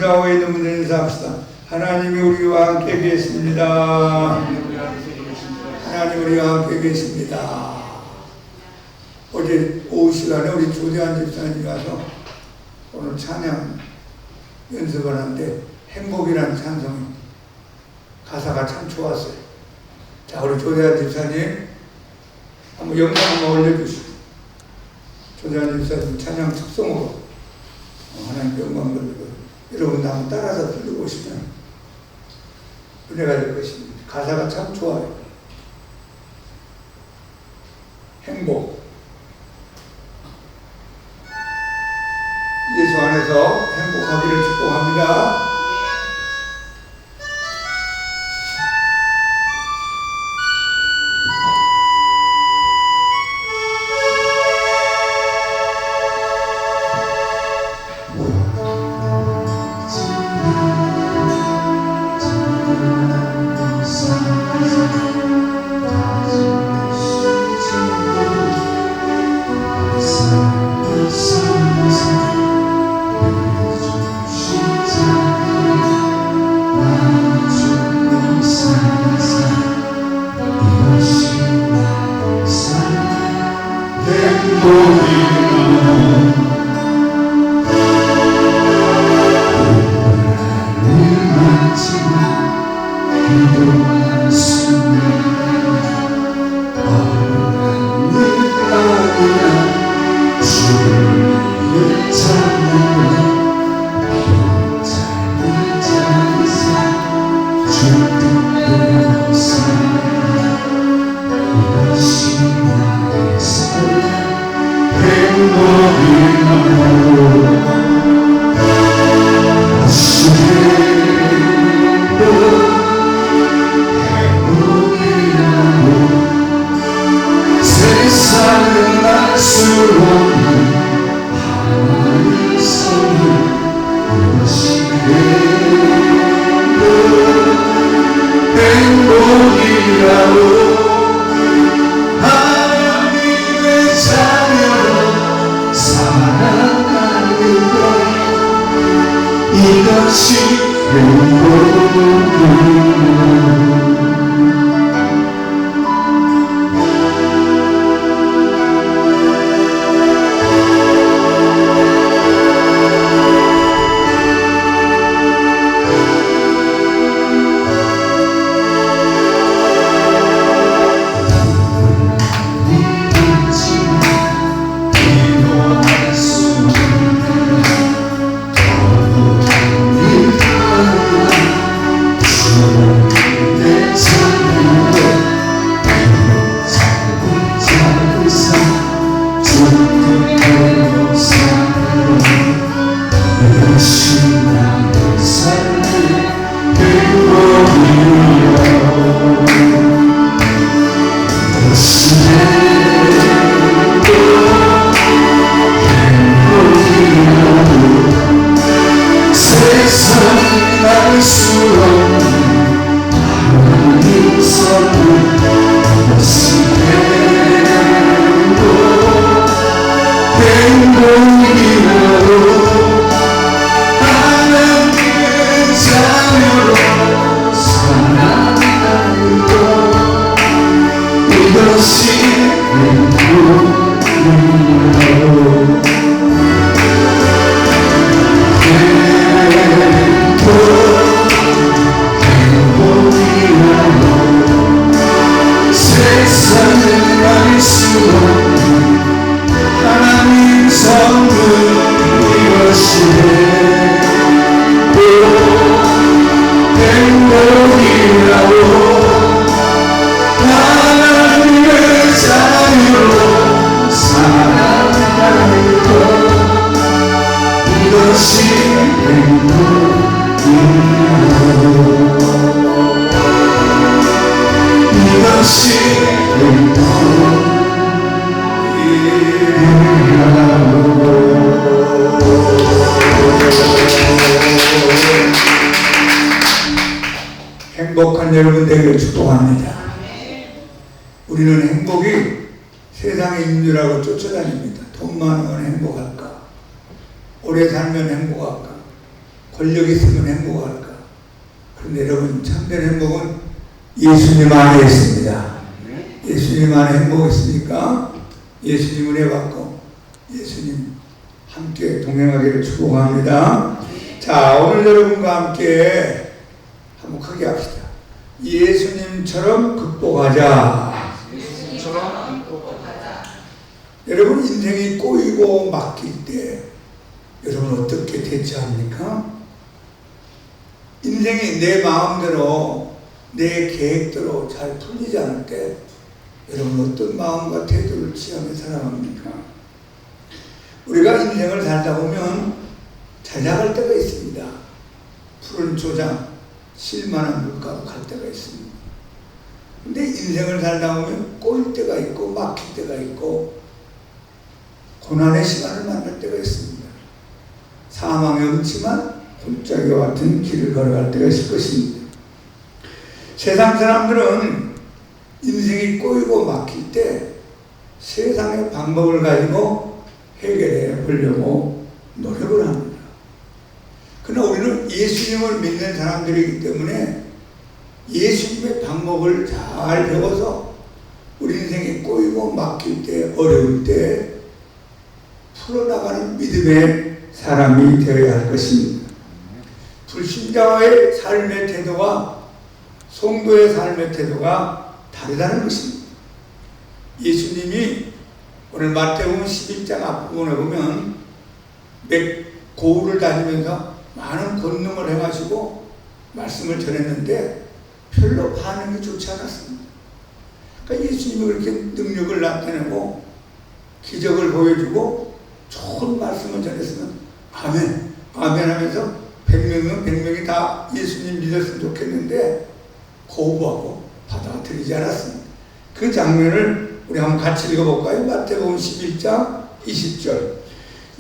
기도하고 있는 분들 인사합시다. 하나님이 우리와 함께 계십니다. 하나님 우리와 함께 계십니다. 어제 오후 시간에 우리 조대한 집사님이 와서 오늘 찬양 연습을 하는데 행복이라는 찬송이 가사가 참 좋았어요. 자, 우리 조대한 집사님 한번 영상 한번 올려주시고, 조대한 집사님 찬양 특성으로 하나님 영광 돌리고 여러분도 한번 따라서 불러보시면 은혜가 될 것입니다. 가사가 참 좋아요. 행복. 예수 안에서 행복하기를 축복합니다. 행복한 여러분 되기를 축복합니다. 우리는 행복이 세상의 인류라고 쫓아다닙니다. 돈 많으면 행복할까? 오래 살면 행복할까? 권력이 있으면 행복할까? 그런데 여러분, 참된 행복은 예수님 안에 있습니다. 예수님 안에 행복이 있으니까 예수님 은혜 받고 예수님 함께 동행하기를 축복합니다. 자, 오늘 여러분과 함께 한번 크게 합시다. 예수님처럼 극복하자. 예수님처럼 극복하자. 여러분, 인생이 꼬이고 막힐 때 여러분 어떻게 대처합니까? 인생이 내 마음대로 내 계획대로 잘 풀리지 않을 때 여러분 어떤 마음과 태도를 취하며 살아갑니까? 우리가 인생을 살다 보면 잘 나갈 때가 있습니다. 푸른 초장, 실만한 물가로 갈 때가 있습니다. 근데 인생을 살다 보면 꼬일 때가 있고 막힐 때가 있고 고난의 시간을 만날 때가 있습니다. 사망의 음침한 골짜기와 같은 길을 걸어갈 때가 있을 것입니다. 세상 사람들은 인생이 꼬이고 막힐 때 세상의 방법을 가지고 해결해 보려고 노력을 합니다. 그러나 우리는 예수님을 믿는 사람들이기 때문에 예수님의 방법을 잘 배워서 우리 인생이 꼬이고 막힐 때, 어려울 때 풀어나가는 믿음의 사람이 되어야 할 것입니다. 불신자의 삶의 태도와 성도의 삶의 태도가 다르다는 것입니다. 예수님이 오늘 마태복음 11장 앞부분에 보면 고을을 다니면서 많은 권능을 행하시고 말씀을 전했는데 별로 반응이 좋지 않았습니다. 그러니까 예수님이 그렇게 능력을 나타내고 기적을 보여주고 좋은 말씀을 전했으면 아멘, 아멘 하면서 100명은 100명이 다 예수님 믿었으면 좋겠는데 거부하고 받아들이지 않았습니다. 그 장면을 우리 한번 같이 읽어볼까요? 마태복음 11장 20절.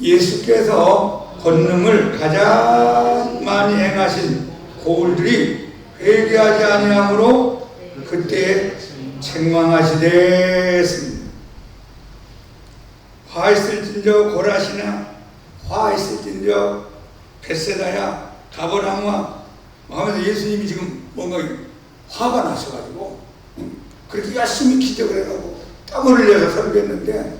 예수께서 권능을 가장 많이 행하신 고을들이 회개하지 아니하므로 그때 책망하시되 화있을진저 고라시나 화있을진저 벳세다야 가버나무아 하면서 예수님이 지금 뭔가 화가 나셔가지고 그렇게 열심히 기적을 해가고 땀을 흘려서 설교했는데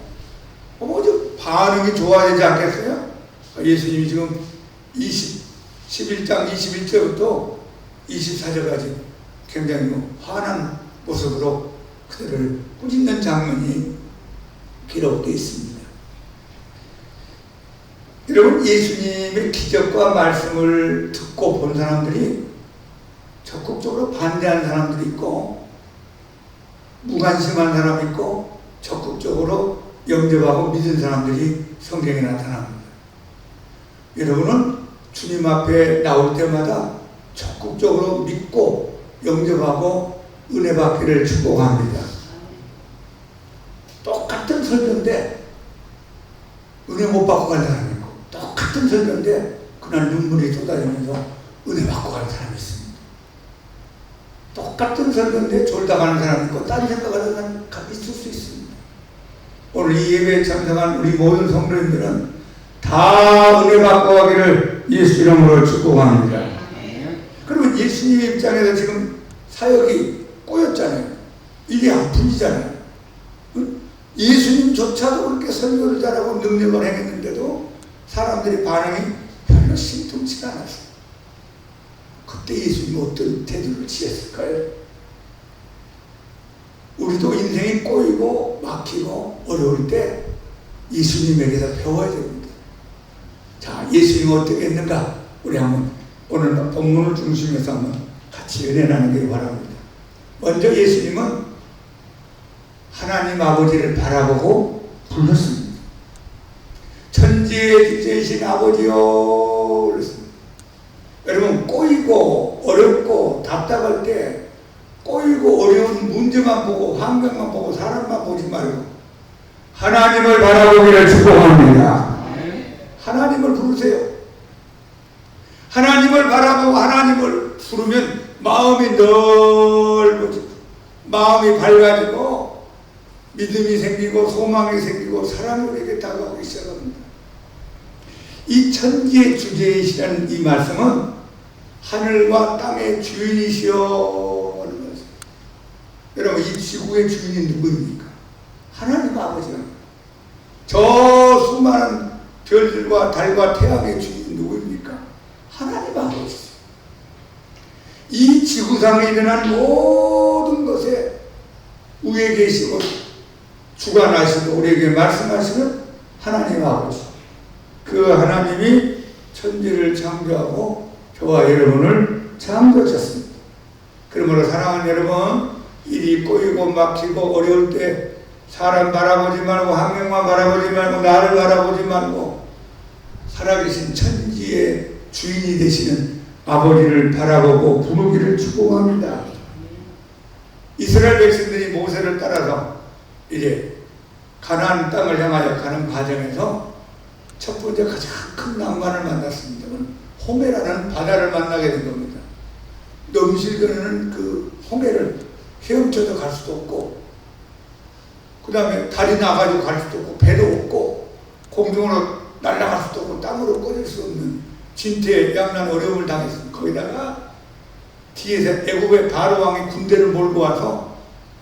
좀 반응이 좋아지지 않겠어요? 예수님이 지금 11장 21절부터 24절까지 굉장히 화난 모습으로 그들을 꾸짖는 장면이 기록되어 있습니다. 여러분, 예수님의 기적과 말씀을 듣고 본 사람들이 적극적으로 반대하는 사람들이 있고 무관심한 사람이 있고 적극적으로 영접하고 믿은 사람들이 성경에 나타납니다. 여러분은 주님 앞에 나올 때마다 적극적으로 믿고 영접하고 은혜 받기를 축복합니다. 똑같은 설교인데 은혜 못 받고 간 사람이 있고 똑같은 설교인데 그날 눈물이 쏟아지면서 은혜 받고 가는 사람이 있습니다. 똑같은 설교인데 졸다 가는 사람이 있고 딴 생각하는 사람이 있을 수 있습니다. 오늘 이 예배에 참석한 우리 모든 성도님들은 다 은혜 받고 가기를 예수 이름으로 축복합니다. 그러면 예수님 입장에서 지금 사역이 꼬였잖아요. 이게 안 풀리잖아요. 예수님조차도 그렇게 설교를 잘하고 능력을 행했는데도 사람들이 반응이 별로 신통치가 않았어요. 그때 예수님이 어떤 태도를 취했을까요? 우리도 인생이 꼬이고 막히고 어려울 때 예수님에게서 배워야 됩니다. 자, 예수님은 어떻게 했는가? 우리 한번 오늘 본문을 중심해서 한번 같이 은혜 나누기 바랍니다. 먼저 예수님은 하나님 아버지를 바라보고 불렀습니다. 천지의 주제이신 아버지요 그랬습니다. 여러분, 꼬이고 어렵고 답답할 때 꼬이고 어려운 문제만 보고 환경만 보고 사람만 보지 말고 하나님을 바라보기를 축복합니다. 하나님을 부르세요. 하나님을 바라보고 하나님을 부르면 마음이 넓어지고 마음이 밝아지고 믿음이 생기고 소망이 생기고 사랑이 우리에게 다가오기 시작합니다. 이 천지의 주제이시라는 이 말씀은 하늘과 땅의 주인이시여 하는 말씀. 여러분, 이 지구의 주인이 누구입니까? 하나님 아버지가. 저 수많은 별들과 달과 태양의 주인이 누구입니까? 하나님 아버지. 이 지구상에 일어난 모든 것에 위에 계시고 주관하시고 우리에게 말씀하시는 하나님 아버지. 그 하나님이 천지를 창조하고 저와 여러분을 창조하셨습니다. 그러므로 사랑하는 여러분, 일이 꼬이고 막히고 어려울 때 사람 바라보지 말고 환경만 바라보지 말고 나를 바라보지 말고 살아계신 천지의 주인이 되시는 아버지를 바라보고 부르기를 축복합니다. 이스라엘 백성들이 모세를 따라서 이제 가나안 땅을 향하여 가는 과정에서 첫 번째 가장 큰 난관을 만났습니다. 홍해라는 바다를 만나게 된 겁니다. 넘실거리는 그 홍해를 헤엄쳐서 갈 수도 없고, 그 다음에 달이 나가지고 갈 수도 없고, 배도 없고, 공중으로 날아갈 수도 없고, 땅으로 꺼질 수 없는 진퇴양난 어려움을 당했습니다. 거기다가 뒤에서 애굽의 바로 왕이 군대를 몰고 와서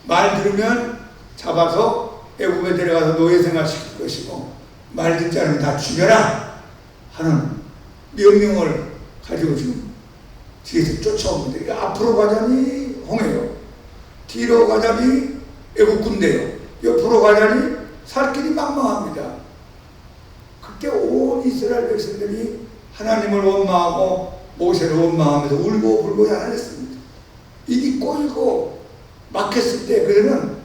말 들으면 잡아서 애굽에 데려가서 노예 생활 시킬 것이고, 말 듣지 않으면 다 죽여라 하는 명령을 가지고 지금 뒤에서 쫓아옵니다. 이게 앞으로 가자니 홍해요, 뒤로 가자니 애국 군대요, 옆으로 가자니 살 길이 막막합니다. 그때 온 이스라엘 백성들이 하나님을 원망하고 모세를 원망하면서 울고 불고 야단했습니다. 입이 꼬이고 막혔을 때 그들은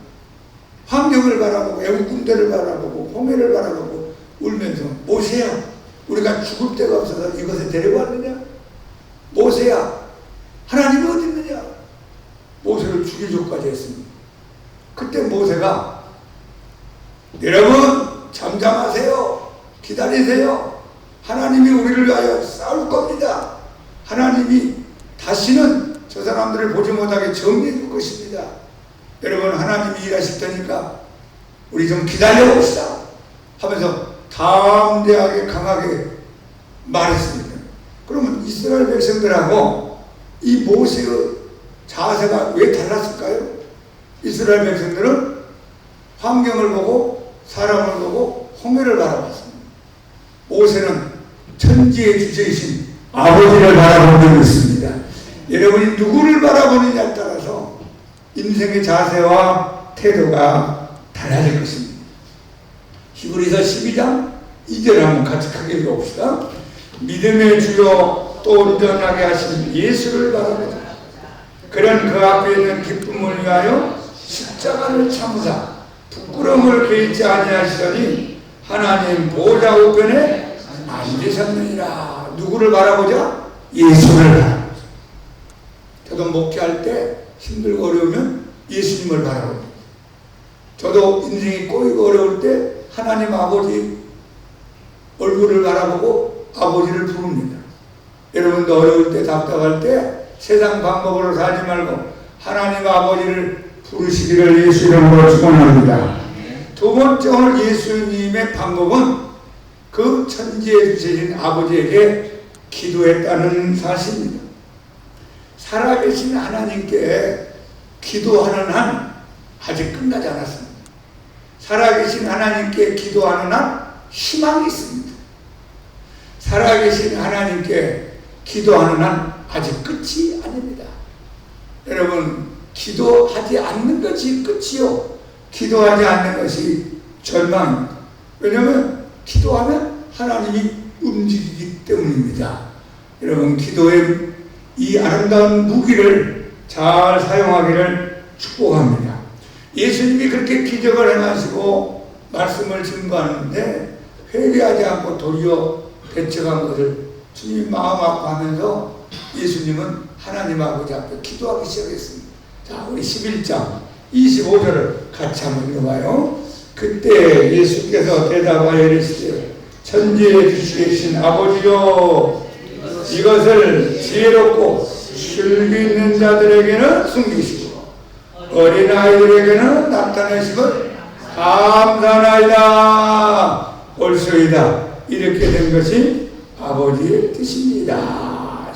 환경을 바라보고 애국 군대를 바라보고 홍해를 바라보고 울면서, 모세야, 우리가 죽을 데가 없어서 이것에 데려왔느냐? 모세야, 하나님이 어디 있느냐? 모세를 죽이기까지 했습니다. 그때 모세가, 여러분 잠잠하세요, 기다리세요, 하나님이 우리를 위하여 싸울 겁니다. 하나님이 다시는 저 사람들을 보지 못하게 정리해 줄 것입니다. 여러분, 하나님이 일하실 테니까 우리 좀 기다려 봅시다 하면서 담대하게 강하게 말했습니다. 그러면 이스라엘 백성들하고 이 모세의 자세가 왜 달랐을까요? 이스라엘 백성들은 환경을 보고 사람을 보고 홍해를 바라봤습니다. 모세는 천지의 주제이신 아버지를 바라보고 있습니다. 여러분이 누구를 바라보느냐에 따라서 인생의 자세와 태도가 달라질 것입니다. 히브리서 12장 2절 한번 같이 크게 읽어봅시다. 믿음의 주요 또 온전하게 하신 예수를 바라보자. 그는 그 앞에 있는 기쁨을 위하여 십자가를 참으사 부끄러움을 개의치 아니하시더니 하나님 보좌 우편에 앉으셨느니라. 누구를 바라보자? 예수를 바라보자. 저도 목회할 때 힘들고 어려우면 예수님을 바라봅니다. 저도 인생이 꼬이고 어려울 때 하나님 아버지 얼굴을 바라보고 아버지를 부릅니다. 여러분도 어려울 때, 답답할 때 세상 방법으로 살지 말고 하나님 아버지를 부르시기를 예수 이름으로 축원합니다. 두 번째, 오늘 예수님의 방법은 그 천지에 주신 아버지에게 기도했다는 사실입니다. 살아계신 하나님께 기도하는 한 아직 끝나지 않았습니다. 살아계신 하나님께 기도하는 한 희망이 있습니다. 살아계신 하나님께 기도하는 한 아직 끝이 아닙니다. 여러분, 기도하지 않는 것이 끝이요, 기도하지 않는 것이 절망입니다. 왜냐하면 기도하면 하나님이 움직이기 때문입니다. 여러분, 기도의 이 아름다운 무기를 잘 사용하기를 축복합니다. 예수님이 그렇게 기적을 행하시고 말씀을 증거하는데 회개하지 않고 도리어 배척한 것을 주님 마음 아파하면서 예수님은 하나님 아버지 앞에 기도하기 시작했습니다. 자, 우리 11장 25절을 같이 한번 읽어봐요. 그때 예수께서 대답하여 이르시되 천지에 주시신 아버지여, 이것을 지혜롭고 실기 있는 자들에게는 숨기시고 어린아이들에게는 나타내심을 감사하나이다. 옳소이다. 이렇게 된 것이 아버지의 뜻입니다.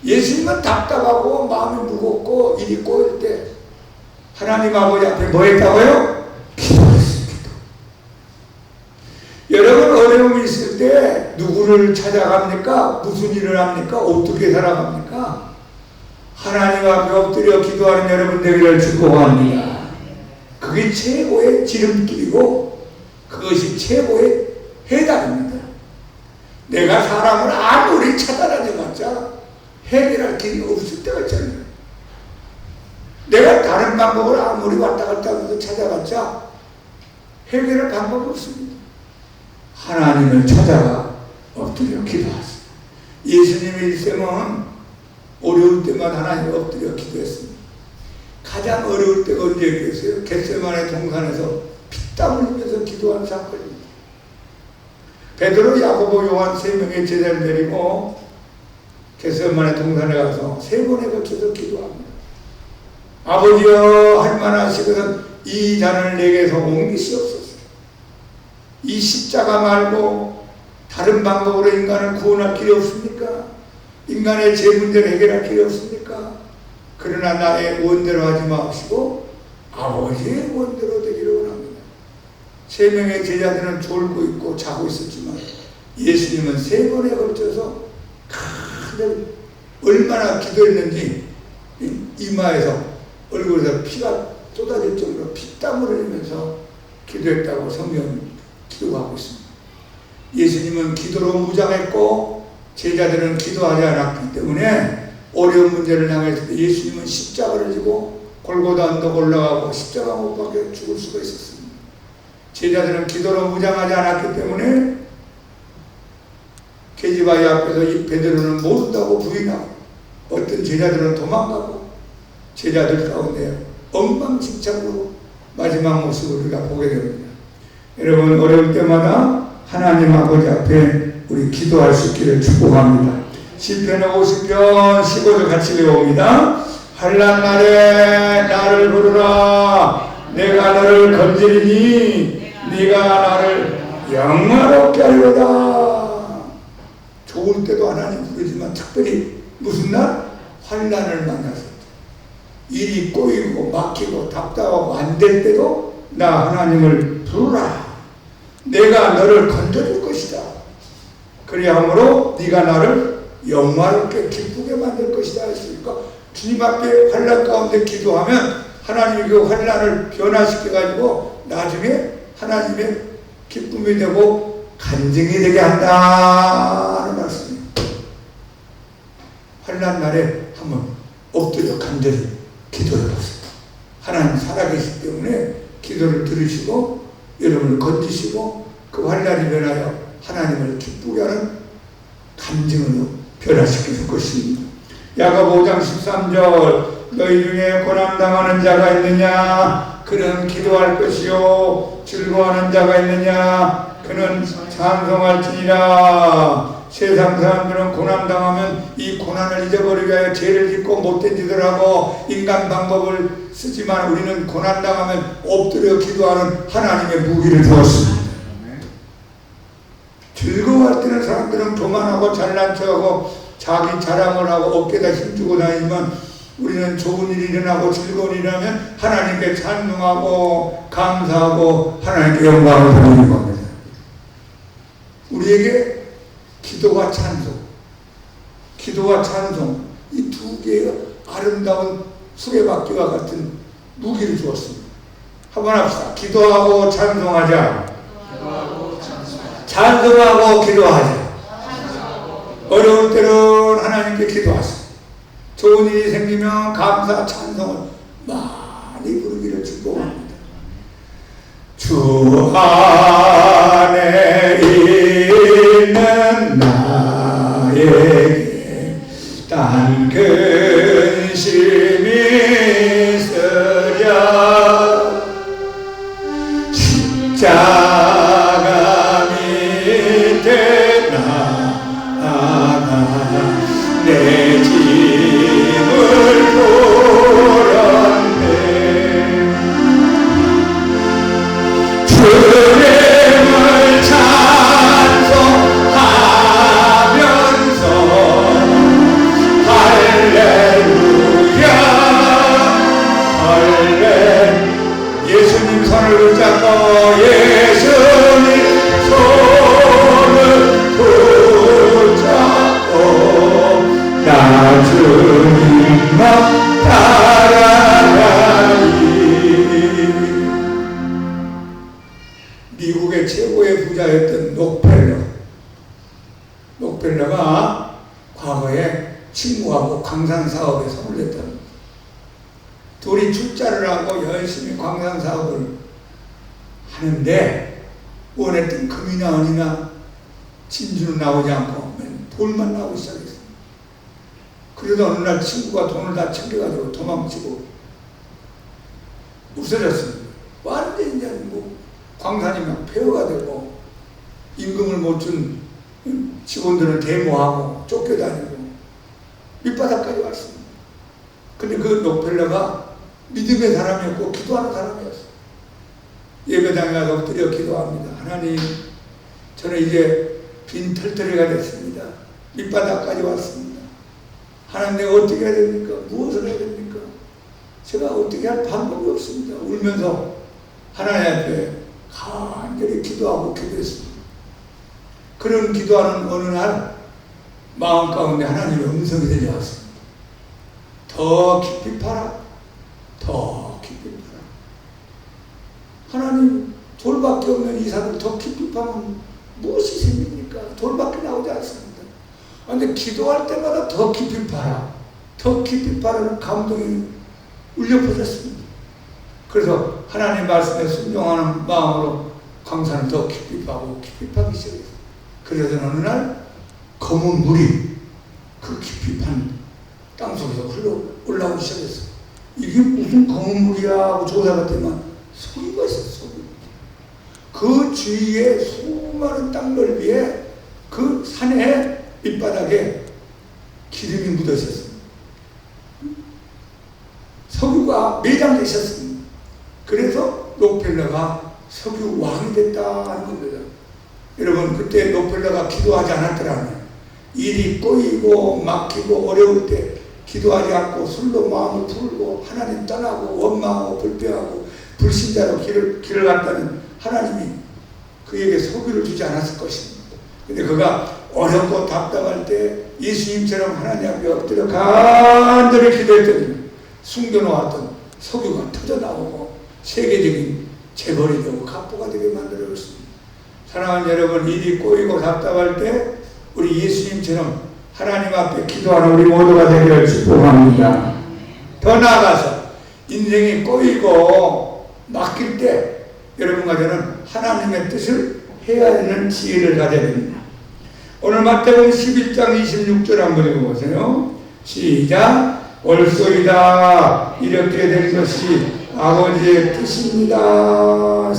예수님은 답답하고 마음이 무겁고 일이 꼬일 때 하나님 아버지 앞에 뭐 했다고요? 기도했습니다. 여러분 어려움이 있을 때 누구를 찾아갑니까? 무슨 일을 합니까? 어떻게 살아갑니까? 하나님 앞에 엎드려 기도하는 여러분 되기를 축복합니다. 그게 최고의 지름길이고 그것이 최고의 해답입니다. 내가 사람을 아무리 찾아다녀봤자 해결할 길이 없을 때가 있잖아요. 내가 다른 방법을 아무리 왔다 갔다 하면서 찾아봤자 해결할 방법이 없습니다. 하나님을 찾아가 엎드려 기도하세요. 예수님의 일생은 어려울 때마다 하나님 엎드려 기도했습니다. 가장 어려울 때가 언제였겠어요? 겟세마네 동산에서 피땀 흘리면서 기도한 사건입니다. 베드로, 야고보, 요한 세 명의 제자를 데리고 겟세마네 동산에 가서 세 번에 걸쳐서 기도합니다. 아버지여 할만하시거든 이 잔을 내게서 옮기시옵소서. 이 십자가 말고 다른 방법으로 인간을 구원할 길이 없습니까? 인간의 죄 문제를 해결할 길이 없습니까? 그러나 나의 원대로 하지 마시고 아버지의 원대로 되기를 원합니다. 세 명의 제자들은 졸고 있고 자고 있었지만 예수님은 세 번에 걸쳐서 크게 얼마나 기도했는지 이마에서 얼굴에서 피가 쏟아질 정도로 피땀을 흘리면서 기도했다고 성경은 기도하고 있습니다. 예수님은 기도로 무장했고 제자들은 기도하지 않았기 때문에 어려운 문제를 향했을 때 예수님은 십자가를 지고 골고다 언덕 올라가고 십자가 못 박혀 죽을 수가 있었습니다. 제자들은 기도로 무장하지 않았기 때문에 계집아이 앞에서 이 베드로는 모른다고 부인하고 어떤 제자들은 도망가고 제자들 가운데 엉망진창으로 마지막 모습을 우리가 보게 됩니다. 여러분 어려울 때마다 하나님 아버지 앞에 우리 기도할 수 있기를 축복합니다. 시편 50편 15절 같이 외웁니다. 환난 날에 나를 부르라. 내가 너를 건지리니 네가 나를 영화롭게 하리로다. 좋을 때도 하나님 부르지만 특별히 무슨 날? 환난을 만나서 일이 꼬이고 막히고 답답하고 안 될 때도 나 하나님을 부르라. 내가 너를 건져줄 것이다. 그리함으로 네가 나를 영화롭게 기쁘게 만들 것이다 했으니까 주님 앞에 환난 가운데 기도하면 하나님이 그 환난을 변화시켜가지고 나중에 하나님의 기쁨이 되고 간증이 되게 한다는 말씀입니다. 환난 날에 한번 엎드려 간절히 기도해보세요. 하나님 살아계시기 때문에 기도를 들으시고 여러분을 건지시고 그 환난이 변하여 하나님을 기쁘게 하는 간증으로 변화시킬 것입니다. 야고보 5장 13절 너희 중에 고난당하는 자가 있느냐? 그는 기도할 것이요 즐거워하는 자가 있느냐? 그는 찬송할지니라. 세상 사람들은 고난당하면 이 고난을 잊어버리게 하여 죄를 짓고 못된 짓을 하고 인간 방법을 쓰지만 우리는 고난당하면 엎드려 기도하는 하나님의 무기를 주었습니다. 즐거워할 때는 사람들은 교만하고 잘난 척하고 자기 자랑을 하고 어깨에다 힘주고 다니지만 우리는 좋은 일이 일어나고 즐거운 일이 일어나면 하나님께 찬송하고 감사하고 하나님께 영광을 돌리는 겁니다. 우리에게 기도와 찬송 이 두 개의 아름다운 수레바퀴와 같은 무기를 주었습니다. 한번 합시다. 기도하고 찬송하자. 찬송하고 기도하자. 어려울 때는 하나님께 기도하세요. 좋은 일이 생기면 감사 찬송을 많이 부르기를 축복합니다. 주 안에 있는 나에게 딴 근심이 있으랴. 십자가 밑에 나아가 내 짐을 돌았네. 주님을 찬송하리. 록펠러가 과거에 친구하고 광산 사업에 손을 냈다는 둘이 출자를 하고 열심히 광산 사업을 하는데 원했던 금이나 은이나 진주는 나오지 않고 돌만 나오기 시작했어요. 그래도 어느 날 친구가 돈을 다 챙겨가지고 도망치고 없어졌습니다. 완전히 이제 뭐 광산이 막 폐허가 되고 임금을 못 준 직원들은 데모하고 쫓겨다니고 밑바닥까지 왔습니다. 근데 그 록펠러가 믿음의 사람이었고 기도하는 사람이었어요. 예배당에 가서 엎드려 기도합니다. 하나님, 저는 이제 빈 털터리가 됐습니다. 밑바닥까지 왔습니다. 하나님, 내가 어떻게 해야 됩니까? 무엇을 해야 됩니까? 제가 어떻게 할 방법이 없습니다. 울면서 하나님 앞에 간절히 기도하고 기도했습니다. 그런 기도하는 어느 날 마음 가운데 하나님의 음성이 들려왔습니다. 더 깊이 파라. 더 깊이 파라. 하나님, 돌밖에 없는 이 산을 더 깊이 파면 무엇이 생깁니까? 돌밖에 나오지 않습니다. 그런데 기도할 때마다 더 깊이 파라. 더 깊이 파라는 감동이 울려 퍼졌습니다. 그래서 하나님 말씀에 순종하는 마음으로 광산을 더 깊이 파고 깊이 파기 시작했어요. 그래서 어느 날 검은 물이 그 깊이 판 땅속에서 흘러 올라오기 시작했어요. 이게 무슨 검은 물이야 하고 조사했더니만 소리가 있었어요. 그 주위에 수많은 땅 넓이에 그 산의 밑바닥에 기름이 묻어 있었습니다. 석유가 매장되어 있었습니다. 그래서 록펠러가 석유 왕이 됐다는 겁니다. 여러분, 그때 록펠러가 기도하지 않았더라면 일이 꼬이고 막히고 어려울 때 기도하지 않고 술로 마음을 풀고 하나님 떠나고 원망하고 불평하고 불신자로 길을 갔다면 하나님이 그에게 석유를 주지 않았을 것입니다. 근데 그가 어렵고 답답할 때 예수님처럼 하나님 앞에 엎드려 간절히 기도했더니 숨겨놓았던 석유가 터져나오고 세계적인 재벌이 되고 갑부가 되게 만들어졌습니다. 사랑하는 여러분, 일이 꼬이고 답답할 때 우리 예수님처럼 하나님 앞에 기도하는 우리 모두가 되기를 축복합니다. 더 나아가서 인생이 꼬이고 막힐 때 여러분과 저는 하나님의 뜻을 헤아리는 지혜를 가져야 됩니다. 오늘 마태복음 11장 26절 한번 읽어보세요. 시작. 옳소이다. 이렇게 된 것이 아버지의 뜻입니다.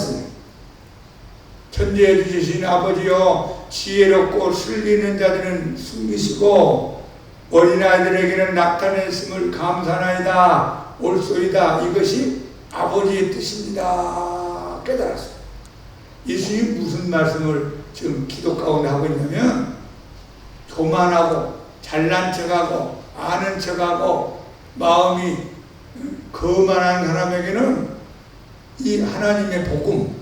천지에 주신 아버지여, 지혜롭고 슬기는 자들은 숨기시고 어린아이들에게는 나타냈음을 감사나이다. 옳소이다. 이것이 아버지의 뜻입니다. 깨달았어요. 예수님이 무슨 말씀을 지금 기도 가운데 하고 있냐면, 교만하고 잘난 척하고 아는 척하고 마음이 거만한 사람에게는 이 하나님의 복음,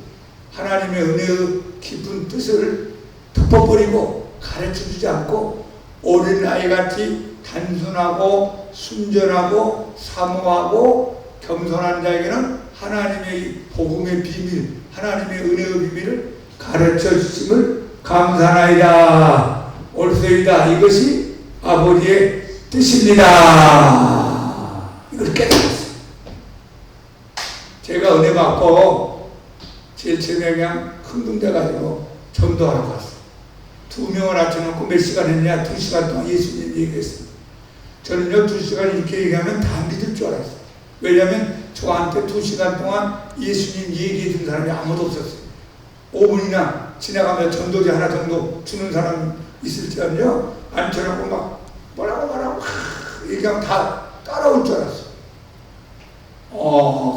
하나님의 은혜의 깊은 뜻을 덮어버리고 가르쳐주지 않고 어린아이같이 단순하고 순전하고 사모하고 겸손한 자에게는 하나님의 복음의 비밀, 하나님의 은혜의 비밀을 가르쳐주심을 감사나이다. 옳소이다. 이것이 아버지의 뜻입니다. 이걸 깨달았어요. 제가 은혜 받고 제일 처음에 그냥 흥분돼가지고 전도하러 갔어요. 2명을 앉혀놓고 몇 시간 했냐? 2시간 동안 예수님 얘기했어요. 저는요, 2시간 이렇게 얘기하면 다 믿을 줄 알았어요. 왜냐하면 저한테 2시간 동안 예수님 얘기해 준 사람이 아무도 없었어요. 5분이나 지나가면 전도지 하나 정도 주는 사람 있을지언요, 앉혀놓고 막 뭐라고 얘기하면 다 따라올 줄 알았어요.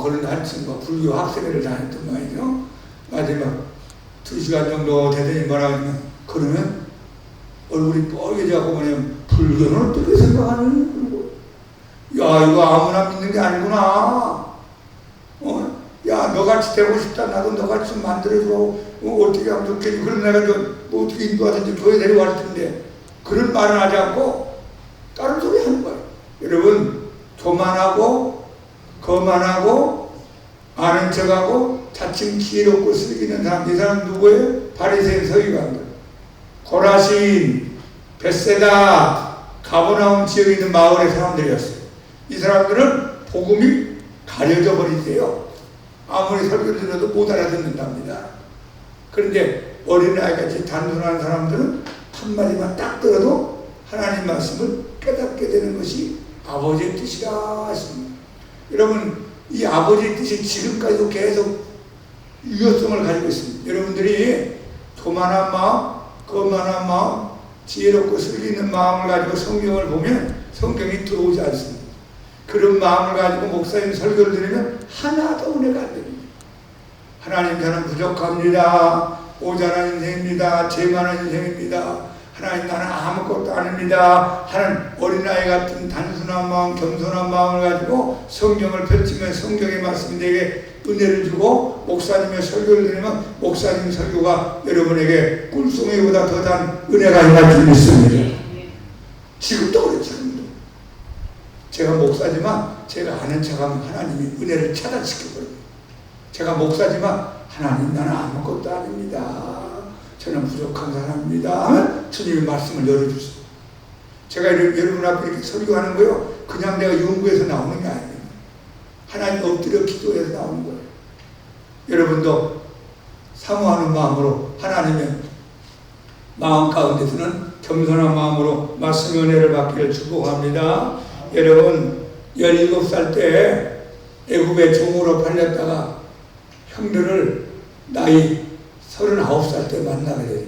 그런데 한 친구가 불교 학생회를 다녔던 말이죠. 마지막 2시간 정도 되더니 뭐라고 하냐면, 그러면 얼굴이 뻘개져갖고 뭐냐면, 불교는 어떻게 생각하는? 야, 이거 아무나 믿는 게 아니구나. 야, 너같이 되고 싶다. 나도 너같이 좀 만들어줘. 어떻게 하면 좋겠니? 그럼 내가 뭐 어떻게 인도하든지 교회 데려갈 텐데. 그런 말은 하지 않고 다른 소리 하는 거예요. 여러분, 교만하고 거만하고 아는 척하고 자칭 지혜롭고 슬기는 사람, 이 사람 누구예요? 바리새인 서기관들. 고라신, 벳세다, 가버나움 지역에 있는 마을의 사람들이었어요. 이 사람들은 복음이 가려져 버리세요. 아무리 설교를 들어도 못 알아듣는답니다. 그런데 어린아이같이 단순한 사람들은 한마디만 딱 들어도 하나님 말씀을 깨닫게 되는 것이 아버지의 뜻이라 하십니다. 여러분, 이 아버지의 뜻이 지금까지도 계속 유효성을 가지고 있습니다. 여러분들이 교만한 마음, 거만한 마음, 지혜롭고 슬기 있는 마음을 가지고 성경을 보면 성경이 들어오지 않습니다. 그런 마음을 가지고 목사님 설교를 들으면 하나도 은혜가 안 됩니다. 하나님, 저는 부족합니다. 모자란 인생입니다. 죄 많은 인생입니다. 하나님, 나는 아무것도 아닙니다 하는 어린아이 같은 단순한 마음, 겸손한 마음을 가지고 성경을 펼치면 성경의 말씀이 내게 은혜를 주고, 목사님의 설교를 들으면 목사님 설교가 여러분에게 꿀송이보다 더한 은혜가 임할 줄 믿습니다. 지금도 그래. 지금도 제가 목사지만 제가 아는 척하면 하나님이 은혜를 차단시켜버립니다. 제가 목사지만 하나님, 나는 아무것도 아닙니다, 저는 부족한 사람입니다 하면 주님의 말씀을 열어주세요. 제가 여러분 앞에 이렇게 설교하는 거요, 그냥 내가 연구해서 나오는 게 아닙니다. 하나님 엎드려 기도해서 나오는 거예요. 여러분도 사모하는 마음으로 하나님의 마음 가운데서는 겸손한 마음으로 말씀의 은혜를 받기를 축복합니다. 여러분, 17살 때 애굽의 종으로 팔렸다가 형들을 나이 39살 때 만나게 돼요.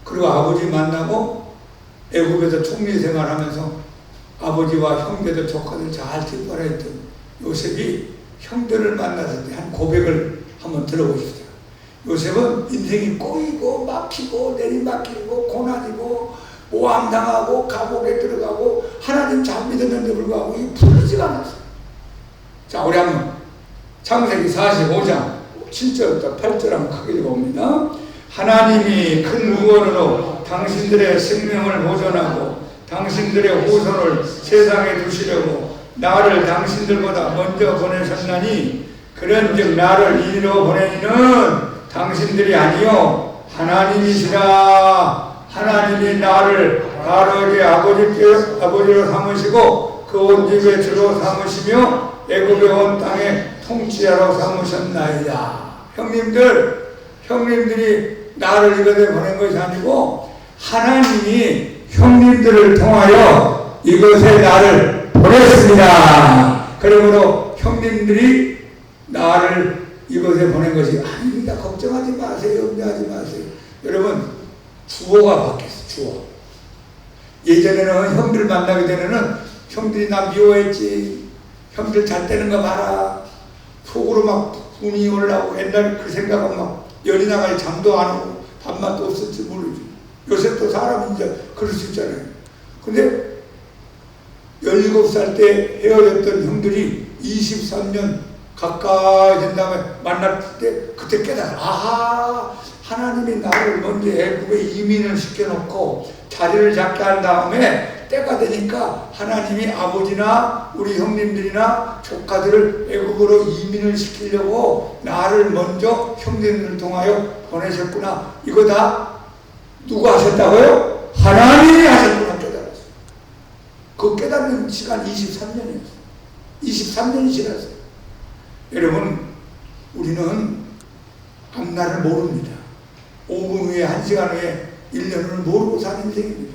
그리고 아버지 만나고 애굽에서 총리 생활하면서 아버지와 형제들 조카들 잘 뒷바라했던 요셉이 형들을 만났을 때 한 고백을 한번 들어보십시오. 요셉은 인생이 꼬이고 막히고 내리막히고 고난이고 모함당하고 감옥에 들어가고 하나님 잘 믿었는데 불구하고 이 풀리지가 않았어요. 자, 우리 한번 창세기 45장 7절부터 8절 한번 크게 봅니다. 하나님이 큰 구원으로 당신들의 생명을 보존하고 당신들의 후손을 세상에 두시려고 나를 당신들보다 먼저 보내셨나니, 그런즉 나를 이리로 보내니는 당신들이 아니요 하나님이시라. 하나님이 나를 바로에게 아버지로 삼으시고 그 온 집의 주로 삼으시며 애굽의 온 땅에 통치자로 삼으셨나이다. 형님들이 나를 이곳에 보낸 것이 아니고 하나님이 형님들을 통하여 이곳에 나를 보냈습니다. 그러므로 형님들이 나를 이곳에 보낸 것이 아닙니다. 걱정하지 마세요. 염려하지 마세요. 여러분, 주어가 바뀌었어요. 주어. 예전에는 형들 만나게 되면은 형들이 나 미워했지, 형들 잘 되는 거 봐라, 속으로 막 분이 올라오고, 옛날 그 생각은 막 열이 나가니 잠도 안 오고 밥맛도 없을지 모르지. 요새 또 사람이 이제 그럴 수 있잖아요. 근데 17살 때 헤어졌던 형들이 23년 가까이 된 다음에 만날 때 그때 깨달아. 아하, 하나님이 나를 먼저 애굽에 이민을 시켜놓고 자리를 잡게 한 다음에 때가 되니까 하나님이 아버지나 우리 형님들이나 조카들을 애굽으로 이민을 시키려고 나를 먼저 형님들을 통하여 보내셨구나. 이거 다 누가 하셨다고요? 하나님이 하셨구나 깨달았어요. 그 깨닫는 시간 23년이었어요. 23년이 지났어요. 여러분, 우리는 앞날을 모릅니다. 5분 후에 1시간 후에 1년을 모르고 사는 인생입니다.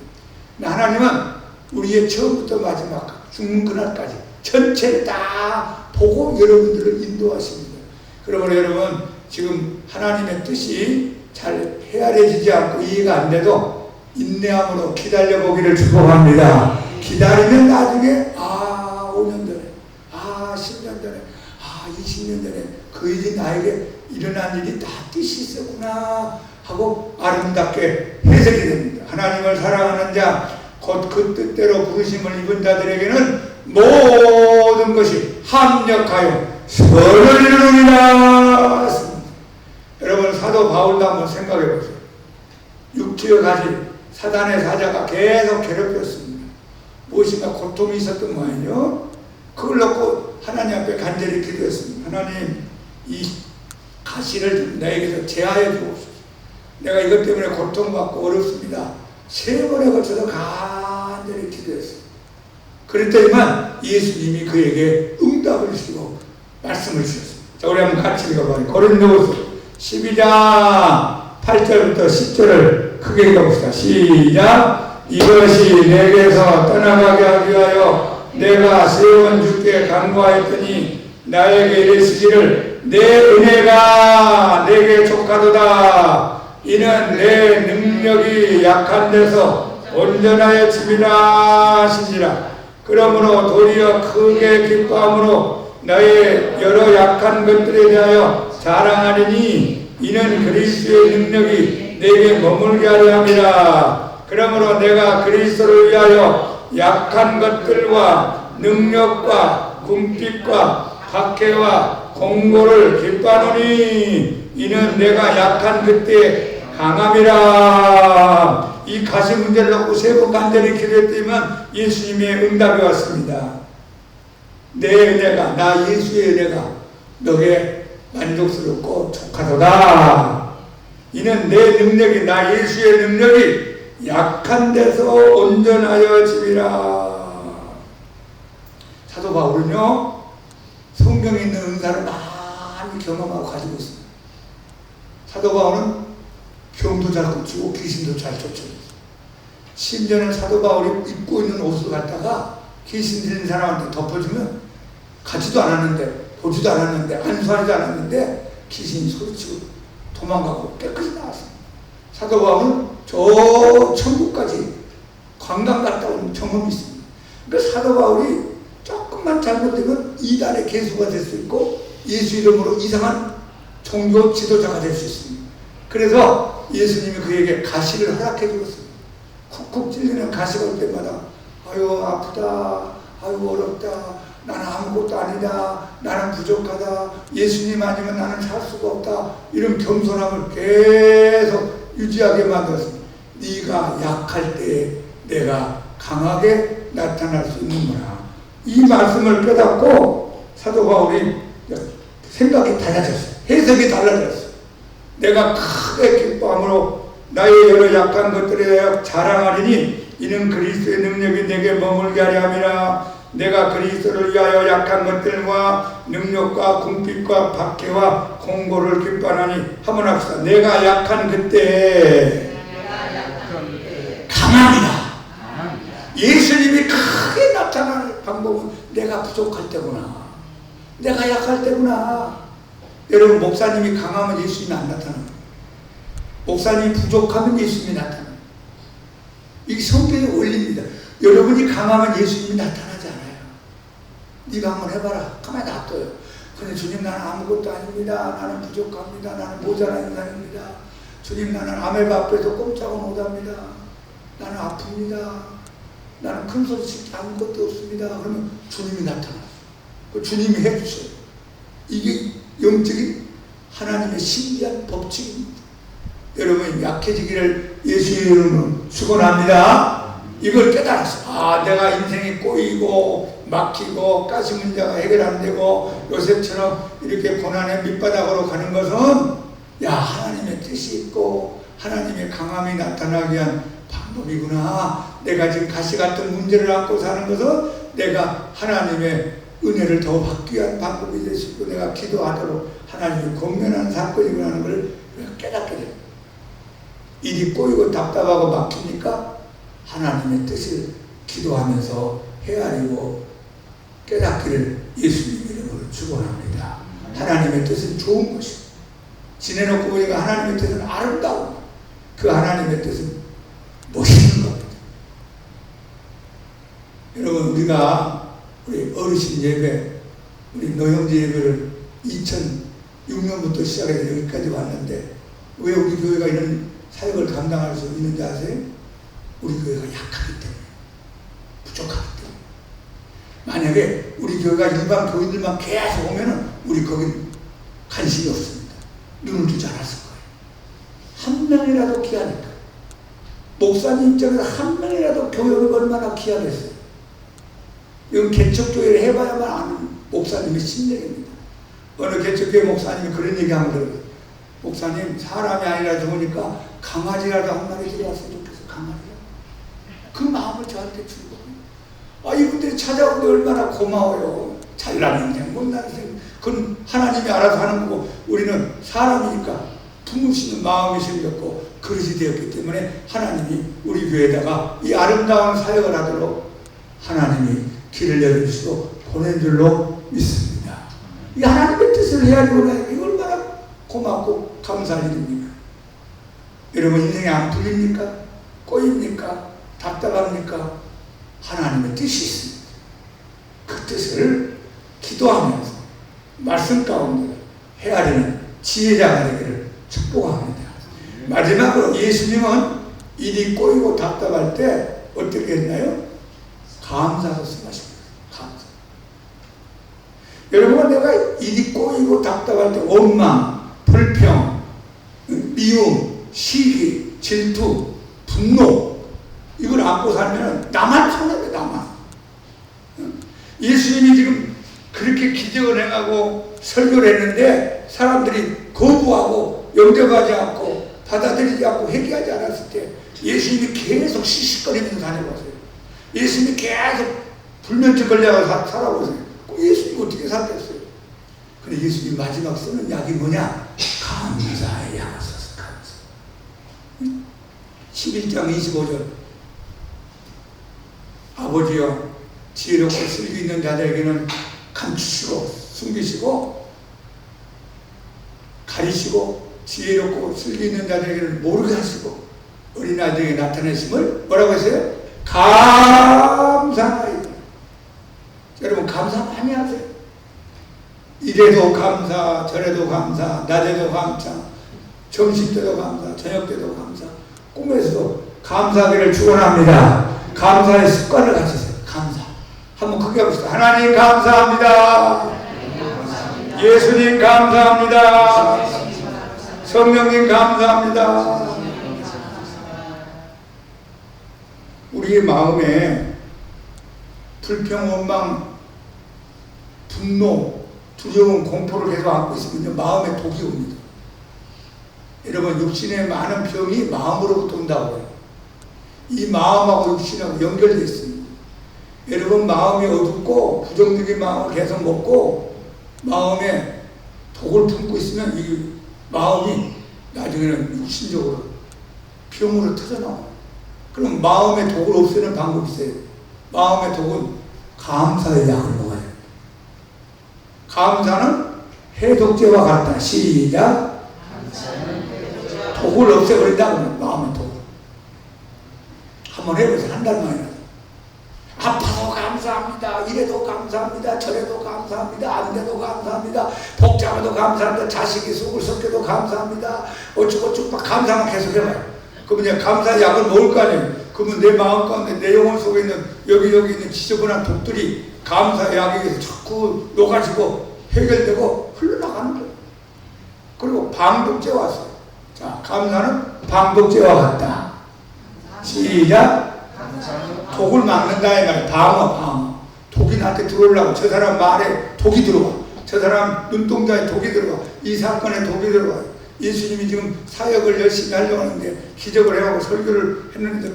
하나님은 우리의 처음부터 마지막 죽는 그날까지 전체를 다 보고 여러분들을 인도하십니다. 그러므로 여러분, 지금 하나님의 뜻이 잘 헤아려지지 않고 이해가 안 돼도 인내함으로 기다려보기를 축복합니다. 기다리면 나중에 5년 전에 10년 전에 20년 전에 그 일이 나에게 일어난 일이 다 뜻이 있었구나 하고 아름답게 해석이 됩니다. 하나님을 사랑하는 자, 곧 그 뜻대로 부르심을 입은 자들에게는 모든 것이 합력하여 선을 이루느니라. 여러분, 사도 바울도 한번 생각해 보세요. 6주여 가지 사단의 사자가 계속 괴롭혔습니다. 무엇인가 고통이 있었던 모양이요. 그걸 놓고 하나님 앞에 간절히 기도했습니다. 하나님, 이 가시를 좀 나에게서 제하여 주옵소서. 내가 이것 때문에 고통받고 어렵습니다. 3번에 걸쳐서 간절히 기도했어요. 그랬더니만 예수님이 그에게 응답을 주시고 말씀을 주셨습니다. 자, 우리 한번 같이 읽어봐요. 고린도후서 12장 8절부터 10절을 크게 읽어봅시다. 시작. 이것이 내게서 떠나가게 하기 위하여 내가 세운 주께 간구하였더니 나에게 이르시기를 내 은혜가 내게 족하도다. 이는 내 능력이 약한 데서 온전하여 짐이라 하시니라. 그러므로 도리어 크게 기뻐함으로 나의 여러 약한 것들에 대하여 자랑하리니 이는 그리스도의 능력이 내게 머물게 하려 함이라. 그러므로 내가 그리스도를 위하여 약한 것들과 능력과 궁핍과 박해와 공고를 기뻐하노니 이는 내가 약한 그때 강함이라. 이 가시 문제를 놓고 3번 간절히 기도했더니만 예수님의 응답이 왔습니다. 내 은혜가, 나 예수의 은혜가 너에게 만족스럽고 족하도다. 이는 내 능력이, 나 예수의 능력이 약한 데서 온전하여 짐이라. 사도 바울은요, 성경에 있는 은사를 많이 경험하고 가지고 있습니다. 사도 바울은 병도 잘 고치고 귀신도 잘 쫓아냈어요. 심지어는 사도 바울이 입고 있는 옷을 갖다가 귀신 들린 사람한테 덮어주면 가지도 않았는데, 보지도 않았는데, 안수하지도 않았는데 귀신이 소리치고 도망가고 깨끗이 나왔습니다. 사도 바울은 저 천국까지 관광 갔다 온 경험이 있습니다. 그러니까 사도 바울이 조금만 잘못되면 이단의 개수가 될 수 있고 예수 이름으로 이상한 종교 지도자가 될 수 있습니다. 그래서 예수님이 그에게 가시를 허락해 주었습니다. 쿡쿡 찔리는 가시가 올 때마다 아유 아프다, 아유 어렵다, 나는 아무것도 아니다, 나는 부족하다, 예수님 아니면 나는 살 수가 없다, 이런 겸손함을 계속 유지하게 만들었습니다. 네가 약할 때에 내가 강하게 나타날 수 있는구나. 이 말씀을 깨닫고 사도 바울이 생각이 달라졌어요. 해석이 달라졌어요. 내가 크게 기뻐함으로 나의 여러 약한 것들에 대하여 자랑하리니 이는 그리스도의 능력이 내게 머물게 하려 함이라. 내가 그리스도를 위하여 약한 것들과 능력과 궁핍과 박해와 공고를 기뻐하니 한번 합시다. 내가 약한 그때 강함이라. 예수님이 크게 나타나는 방법은 내가 부족할 때구나, 내가 약할 때구나. 여러분, 목사님이 강하면 예수님이 안 나타납니다. 목사님이 부족하면 예수님이 나타납니다. 이게 성경의 원리입니다. 여러분이 강하면 예수님이 나타나지 않아요. 네가 한번 해봐라. 가만히 놔둬요. 근데 주님, 나는 아무것도 아닙니다. 나는 부족합니다. 나는 모자란 인간입니다. 주님, 나는 아메바 앞에서 꼼짝은 못합니다. 나는 아픕니다. 나는 큰 소리 치기 아무것도 없습니다. 그러면 주님이 나타나요. 주님이 해주세요. 이게 영적인 하나님의 신비한 법칙입니다. 여러분, 약해지기를 예수의 이름으로 축원합니다. 이걸 깨달았어. 아, 내가 인생이 꼬이고 막히고 가시 문제가 해결 안 되고 요셉처럼 이렇게 고난의 밑바닥으로 가는 것은 하나님의 뜻이 있고 하나님의 강함이 나타나기 위한 방법이구나. 내가 지금 가시 같은 문제를 안고 사는 것은 내가 하나님의 은혜를 더 받기 위한 방법이 될 수 있고 내가 기도하도록 하나님이 권면하는 사건이구나 하는 걸 깨닫게 됩니다. 일이 꼬이고 답답하고 막히니까 하나님의 뜻을 기도하면서 헤아리고 깨닫기를 예수님 이름으로 축원합니다. 하나님의 뜻은 좋은 것이고 지내놓고 보니까 하나님의 뜻은 아름다운, 그 하나님의 뜻은 멋있는 겁니다. 여러분, 우리가 우리 어르신 예배, 우리 노형제 예배를 2006년부터 시작해서 여기까지 왔는데 왜 우리 교회가 이런 사역을 감당할 수 있는지 아세요? 우리 교회가 약하기 때문에, 부족하기 때문에. 만약에 우리 교회가 일반 교인들만 계속 오면은 우리 거긴 관심이 없습니다. 눈을 두지 않았을 거예요. 한 명이라도 귀하니까. 목사님 입장에서 한 명이라도 교회가 얼마나 귀하겠어요. 이건 개척교회를 해봐야만 아는 목사님의 심령입니다. 어느 개척교회 목사님이 그런 얘기하면 들어요. 목사님, 사람이 아니라 좋으니까 강아지라도 한 마리 들어왔으면 좋겠어. 강아지라도. 그 마음을 저한테 준 거예요. 이분들이 찾아오는데 얼마나 고마워요. 잘난 인생, 못난 인생. 그건 하나님이 알아서 하는 거고, 우리는 사람이니까 품으시는 마음이 생겼고, 그릇이 되었기 때문에 하나님이 우리 교회에다가 이 아름다운 사역을 하도록 하나님이 길을 열어주시고 보낸 줄로 믿습니다. 이 하나님의 뜻을 헤아리고 이거 얼마나 고맙고 감사할 일입니까? 여러분 인생이 안 풀립니까? 꼬입니까? 답답합니까? 하나님의 뜻이 있습니다. 그 뜻을 기도하면서 말씀 가운데 헤아리는 지혜자가 되기를 축복합니다. 마지막으로 예수님은 일이 꼬이고 답답할 때 어떻게 했나요? 감사로 말씀하십니다. 감사. 여러분, 내가 일이 꼬이고 답답할 때 원망, 불평, 미움, 시기, 질투, 분노, 이걸 안고 살면 나만 손해돼. 나만. 예수님이 지금 그렇게 기적을 행하고 설교를 했는데 사람들이 거부하고 영접하지 않고 받아들이지 않고 회개하지 않았을 때 예수님이 계속 시시거리면서 다녀보세요. 예수님이 계속 불면증 걸려서 살아보세요. 예수님이 어떻게 살겠어요? 근데 예수님이 마지막 쓰는 약이 뭐냐? 감사의 약을 썼어요. 감사. 11장 25절. 아버지여, 지혜롭고 슬기 있는 자들에게는 감추시고 숨기시고 가리시고, 지혜롭고 슬기 있는 자들에게는 모르게 하시고 어린아이들에게 나타내심을 뭐라고 했어요? 감사하이다. 여러분 감사 많이 하세요. 이래도 감사, 저래도 감사, 낮에도 감사, 점심때도 감사, 저녁때도 감사, 꿈에서도 감사하기를 축원합니다. 감사의 습관을 가지세요. 감사. 한번 크게 합시다. 하나님 감사합니다. 예수님 감사합니다. 성령님 감사합니다. 우리의 마음에 불평, 원망, 분노, 두려움, 공포를 계속 안고 있으면 마음에 독이 옵니다. 여러분, 육신의 많은 병이 마음으로부터 온다고 해요. 이 마음하고 육신하고 연결되어 있습니다. 여러분, 마음이 어둡고 부정적인 마음을 계속 먹고 마음에 독을 품고 있으면 이 마음이 나중에는 육신적으로 병으로 터져나와요. 그럼 마음의 독을 없애는 방법이 있어요. 마음의 독은 감사의 약을 먹어야 돼요. 감사는 해독제와 같다. 시작. 독을 없애버린다. 마음의 독을. 한번 해보세요. 한 달 만에. 아파도 감사합니다. 이래도 감사합니다. 저래도 감사합니다. 안 돼도 감사합니다. 복잡해도 감사합니다. 자식이 속을 썩게도 감사합니다. 어쩌고저쩌고 감사만 계속 해봐요. 그러면 이제 감사 약을 먹을 거 아니에요. 그러면 내 마음 가운데 내 영혼 속에 있는 여기 있는 지저분한 독들이 감사 약에 의해서 자꾸 녹아지고 해결되고 흘러나가는 거예요. 그리고 방독제가 왔어요. 자, 감사는 방독제와 같다. 시작. 독을 막는다 이 말이야. 방어. 독이 나한테 들어오려고 저 사람 말에 독이 들어와. 저 사람 눈동자에 독이 들어와. 이 사건에 독이 들어와. 예수님이 지금 사역을 열심히 하려고 하는데 기적을 해가고 설교를 했는데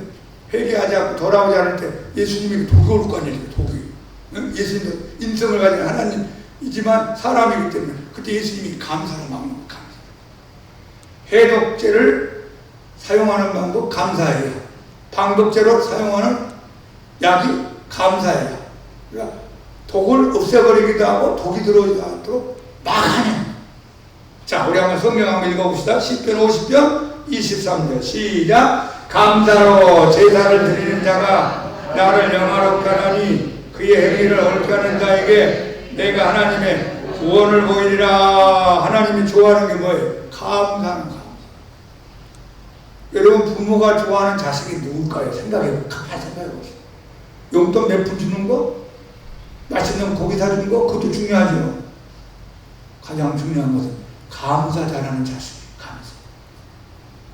회개하지 않고 돌아오지 않을 때 예수님이 독이 올 거 아니에요. 독이. 예수님도 인성을 가진 하나님이지만 사람이기 때문에 그때 예수님이 감사로 막는 거예요. 감사. 해독제를 사용하는 방법 감사예요. 방독제로 사용하는 약이 감사예요. 그러니까 독을 없애버리기도 하고 독이 들어오지 않도록 막아내는. 자, 우리 한번 성경 한번 읽어봅시다. 10편 50편 23절 시작. 감사로 제사를 드리는 자가 나를 영화롭게 하나니 그의 행위를 옳게 하는 자에게 내가 하나님의 구원을 보이리라. 하나님이 좋아하는 게 뭐예요? 감사하는 감사. 여러분, 부모가 좋아하는 자식이 누굴까요? 생각해보세요. 가만히 생각해보세요. 용돈 몇 푼 주는 거? 맛있는 고기 사주는 거? 그것도 중요하죠. 가장 중요한 것은 감사 잘하는 자식. 감사.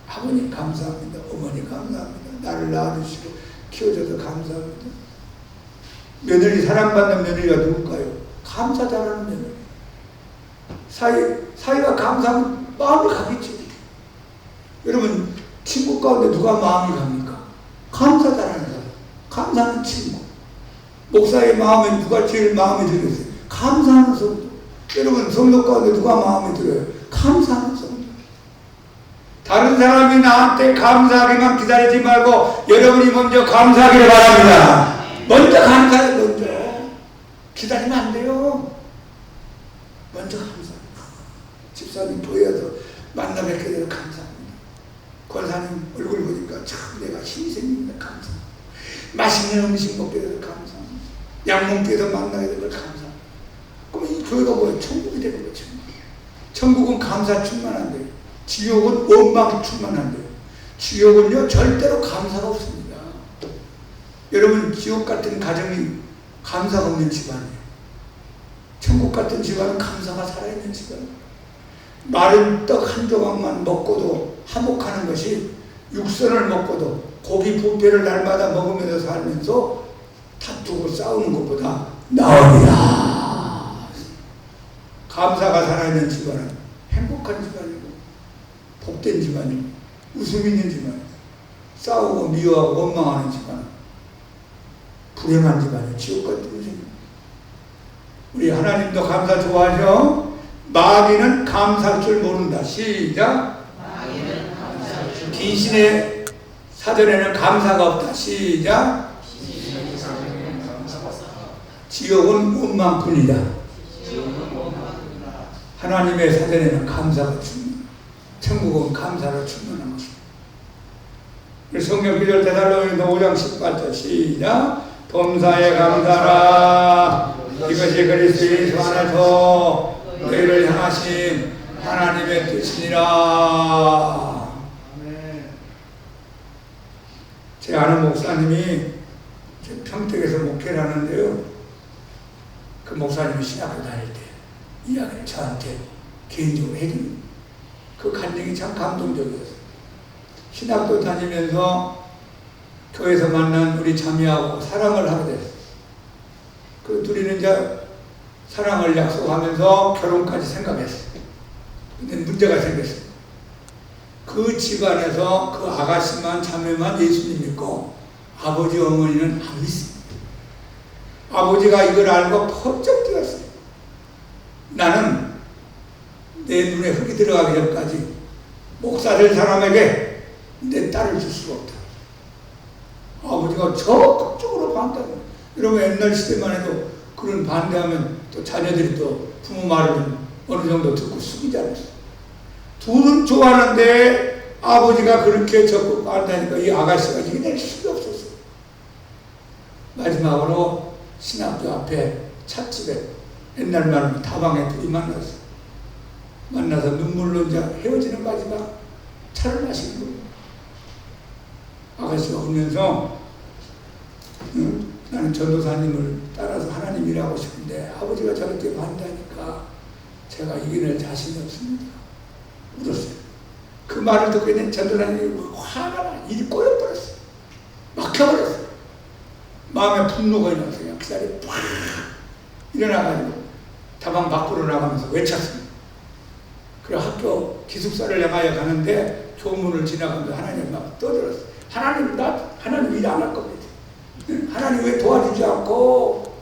아버님 감사합니다. 어머니 감사합니다. 나를 낳아주시고 키워줘서 감사합니다. 며느리, 사랑받는 며느리가 누굴까요? 감사 잘하는 며느리. 사이가 감사하면 마음이 가겠지. 여러분, 친구 가운데 누가 마음이 갑니까? 감사 잘하는 사람. 감사하는 친구. 목사의 마음에 누가 제일 마음에 들었어요? 감사하는 성도. 여러분 성도 가운데 누가 마음에 들어요? 감사하는 성도. 다른 사람이 나한테 감사하기만 기다리지 말고 여러분이 먼저 감사하기를 바랍니다. 먼저 감사해. 먼저 기다리면 안 돼요. 먼저 감사해요. 집사님 보여서 만나 뵙게 되어 감사합니다. 권사님 얼굴 보니까 참 내가 힘이 생깁니다. 감사합니다. 맛있는 음식 먹게 돼서 감사합니다. 약 먹게 돼서 만나게 되서 감사합니다. 그럼 이 교회가 뭐예요? 천국이 되는 거예요. 천국은 감사 충만한데요. 지옥은 원망이 충만한데요. 지옥은요 절대로 감사가 없습니다. 여러분 지옥 같은 가정이 감사가 없는 집안이에요. 천국 같은 집안은 감사가 살아있는 집안이에요. 마른 떡 한 조각만 먹고도 화목하는 것이 육선을 먹고도 고기 뷔페를 날마다 먹으면서 살면서 다투고 싸우는 것보다 나으리라. 감사가 살아있는 집안은 행복한 집안이고 복된 집안이고 웃음 있는 집안이고 싸우고 미워하고 원망하는 집안은 불행한 집안이에요. 지옥 같은 집안이에요. 우리 하나님도 감사 좋아하죠? 마귀는 감사할 줄 모른다. 시작. 마귀는 감사할 줄 귀신의 사전에는 감사가 없다. 시작. 귀신의 사전에는 감사가 없다. 지옥은 원망뿐이다. 지옥은 원망뿐이다. 하나님의 사전에는 감사가 충만. 천국은 감사로 충만한 것입니다. 성경 기절 데살로니가 5장 18절 시작. 범사에 감사라. 이것이 그리스도 예수 안에서 너희를 향하신 하나님의 뜻이니라. 제 아는 목사님이 평택에서 목회를 하는데요. 그 목사님이 신학교 다닐 때 이야기를 저한테 개인적으로 해줍니다. 그 간증이 참 감동적이었어요. 신학교 다니면서 교회에서 만난 우리 자매하고 사랑을 하게 됐어요. 그 둘이는 이제 사랑을 약속하면서 결혼까지 생각했어요. 근데 문제가 생겼어요. 그 집안에서 그 아가씨만 자매만 예수님 믿고 아버지 어머니는 안 믿습니다. 아버지가 이걸 알고 펄쩍 뛰었어요. 나는 내 눈에 흙이 들어가기 전까지 목사 될 사람에게 내 딸을 줄 수가 없다. 아버지가 적극적으로 반대합니다. 여러분 옛날 시대만 해도 그런 반대하면 또 자녀들이 또 부모 말을 어느 정도 듣고 숙이지 않았어요. 둘은 좋아하는데 아버지가 그렇게 적극 반대하니까 이 아가씨가 이겨낼 수가 없었어요. 마지막으로 신학교 앞에 찻집에 옛날 말로 다방에 둘이 만났어요. 만나서 눈물로 이제 헤어지는 마지막 차를 마시는 거예요. 아가씨가 울면서 나는 전도사님을 따라서 하나님 일하고 싶은데 아버지가 저렇게 반대하니까 제가 이겨낼 자신이 없습니다. 울었어요. 그 말을 듣고 있는 전도사님이 화가 나 일이 꼬여버렸어요. 막혀버렸어요. 마음에 분노가 일어나서 그냥 그 자리에 팍 일어나가지고 다방 밖으로 나가면서 외쳤습니다. 그래 학교 기숙사를 향하여 가는데 교문을 지나가면서 하나님 막 떠들었어요. 하나님 일 안 할 겁니다. 하나님 왜 도와주지 않고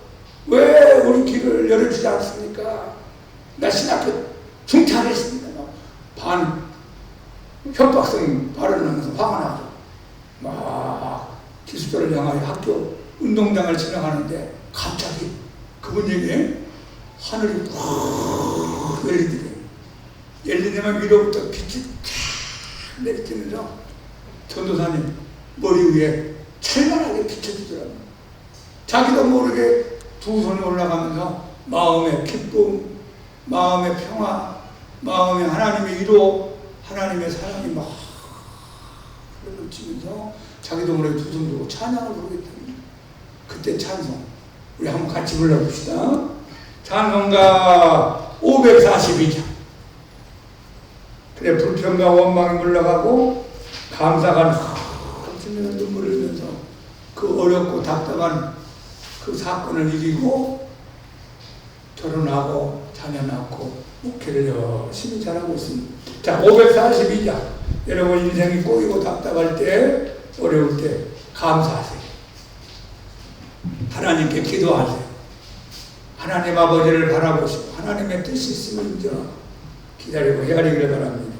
왜 우리 길을 열어주지 않습니까? 나 신학교 중퇴하겠습니다. 반 협박성 발언하면서 화가 나죠. 막 기숙사를 향하여 학교 운동장을 지나가는데 갑자기 그분 얘기에 하늘이 확 열리더래요. 열리면 위로부터 빛이 탁 내리쬐면서 전도사님 머리 위에 찬란하게 비춰지더라고요. 자기도 모르게 두 손이 올라가면서 마음의 기쁨, 마음의 평화, 마음의 하나님의 위로, 하나님의 사랑이 막 흘러넘치면서 자기도 모르게 두 손 들고 찬양을 부르겠답니다. 그때 찬송 우리 한번 같이 불러봅시다. 찬송가 542장. 그래 불평과 원망이 물러가고 감사가 넘치면서 눈물을 흘리면서 그 어렵고 답답한 그 사건을 이기고 결혼하고 자녀 낳고 목회를 열심히 잘하고 있습니다. 자, 542장. 여러분 인생이 꼬이고 답답할 때, 어려울 때 감사하세요. 하나님께 기도하세요. 하나님 아버지를 바라보시고 하나님의 뜻이 있으면 이제 기다리고 헤아리기를 바랍니다.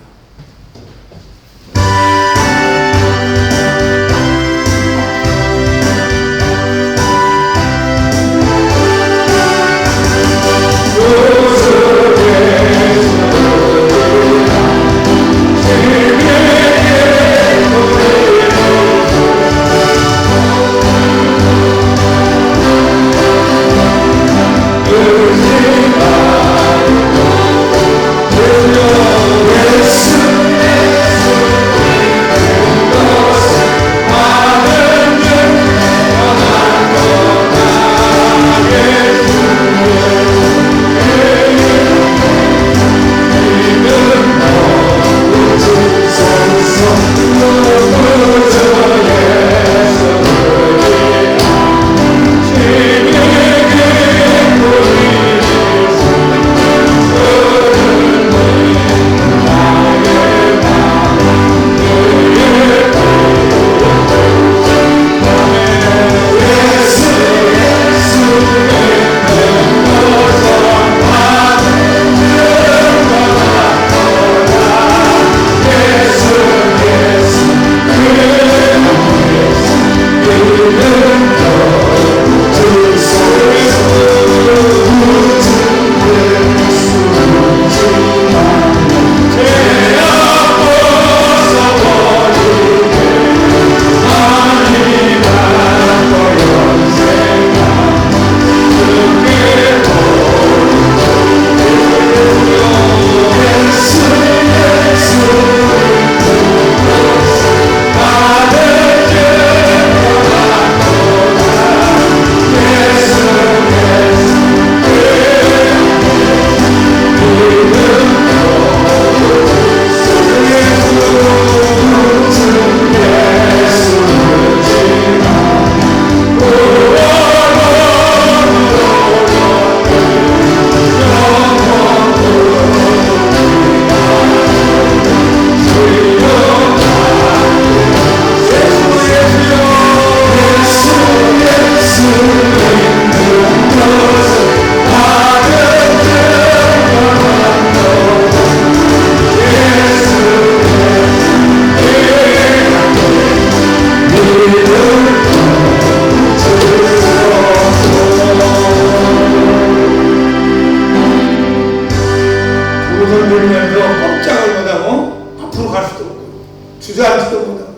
주저앉지도 못하고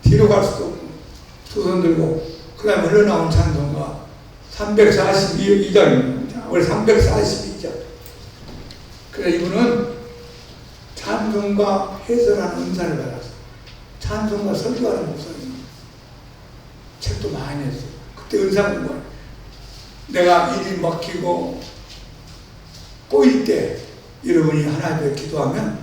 뒤로 갈 수도 없고 두 손 들고 그 다음에 흘러나온 찬송가 342장입니다. 오늘 342장. 그래 이분은 찬송가 해설하는 은사를 받았어요. 찬송가 설교하는 목사님. 책도 많이 했어요. 그때 은사 공부해요. 내가 일이 막히고 꼬일 때 여러분이 하나님께 기도하면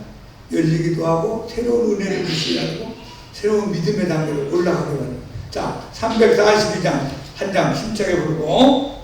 열리기도 하고 새로운 은혜를 주시고 새로운 믿음의 단계로 올라가게 됩니다. 자, 342장 한 장 힘차게 부르고